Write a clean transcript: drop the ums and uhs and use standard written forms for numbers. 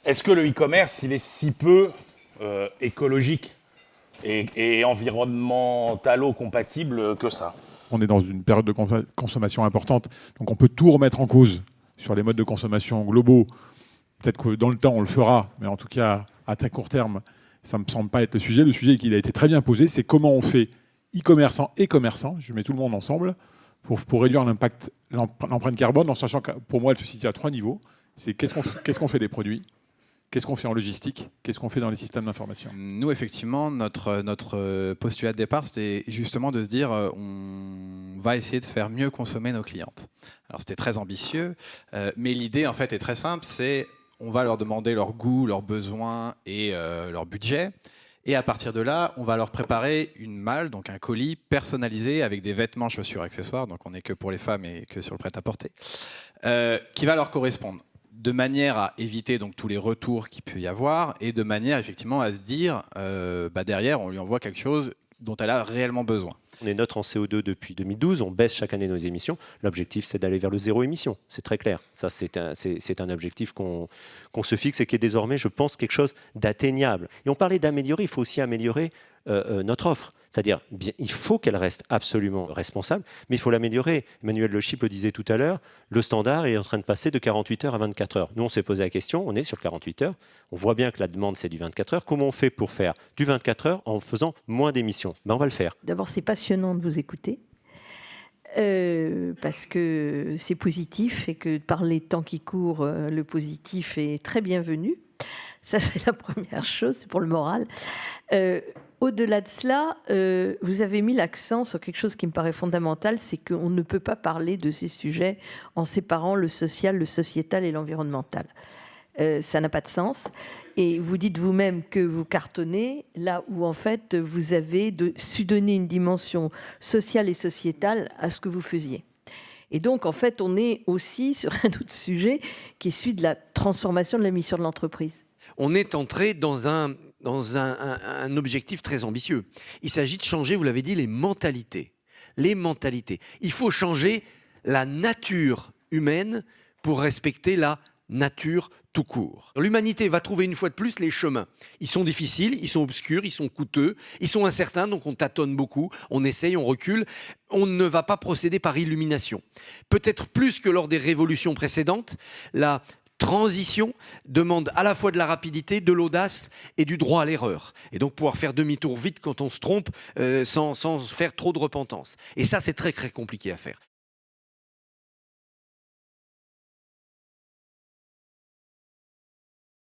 Est-ce que le e-commerce, il est si peu écologique et environnementalo-compatible que ça? On est dans une période de consommation importante, donc on peut tout remettre en cause sur les modes de consommation globaux. Peut-être que dans le temps, on le fera, mais en tout cas, à très court terme, ça ne me semble pas être le sujet. Le sujet qui a été très bien posé, c'est comment on fait e-commerçant et commerçant, je mets tout le monde ensemble, pour réduire l'impact, l'empreinte carbone, en sachant que pour moi, elle se situe à 3 niveaux. C'est qu'est-ce qu'on fait des produits, qu'est-ce qu'on fait en logistique, qu'est-ce qu'on fait dans les systèmes d'information. Nous, effectivement, notre postulat de départ, c'était justement de se dire on va essayer de faire mieux consommer nos clientes. Alors, c'était très ambitieux, mais l'idée, en fait, est très simple, c'est on va leur demander leur goût, leurs besoins et leur budget. Et à partir de là, on va leur préparer une malle, donc un colis personnalisé avec des vêtements, chaussures, accessoires. Donc on n'est que pour les femmes et que sur le prêt-à-porter, qui va leur correspondre, de manière à éviter donc tous les retours qu'il peut y avoir et de manière effectivement à se dire derrière on lui envoie quelque chose dont elle a réellement besoin. On est neutre en CO2 depuis 2012, on baisse chaque année nos émissions. L'objectif, c'est d'aller vers le zéro émission. C'est très clair. Ça, c'est un objectif qu'on se fixe et qui est désormais, je pense, quelque chose d'atteignable. Et on parlait d'améliorer, il faut aussi améliorer notre offre. C'est-à-dire, il faut qu'elle reste absolument responsable, mais il faut l'améliorer. Emmanuel Le Chip le disait tout à l'heure, le standard est en train de passer de 48 heures à 24 heures. Nous, on s'est posé la question, on est sur 48 heures, on voit bien que la demande, c'est du 24 heures. Comment on fait pour faire du 24 heures en faisant moins d'émissions? On va le faire. D'abord, c'est passionnant de vous écouter. Parce que c'est positif et que par les temps qui courent, le positif est très bienvenu. Ça, c'est la première chose, c'est pour le moral. Au-delà de cela, vous avez mis l'accent sur quelque chose qui me paraît fondamental, c'est qu'on ne peut pas parler de ces sujets en séparant le social, le sociétal et l'environnemental. Ça n'a pas de sens. Et vous dites vous-même que vous cartonnez là où, en fait, vous avez su donner une dimension sociale et sociétale à ce que vous faisiez. Et donc, en fait, on est aussi sur un autre sujet qui est celui de la transformation de la mission de l'entreprise. On est entré dans un objectif très ambitieux. Il s'agit de changer, vous l'avez dit, les mentalités. Les mentalités. Il faut changer la nature humaine pour respecter la nature tout court. L'humanité va trouver une fois de plus les chemins. Ils sont difficiles, ils sont obscurs, ils sont coûteux, ils sont incertains, donc on tâtonne beaucoup, on essaye, on recule. On ne va pas procéder par illumination. Peut-être plus que lors des révolutions précédentes, la transition demande à la fois de la rapidité, de l'audace et du droit à l'erreur. Et donc pouvoir faire demi-tour vite quand on se trompe sans faire trop de repentance. Et ça, c'est très très compliqué à faire.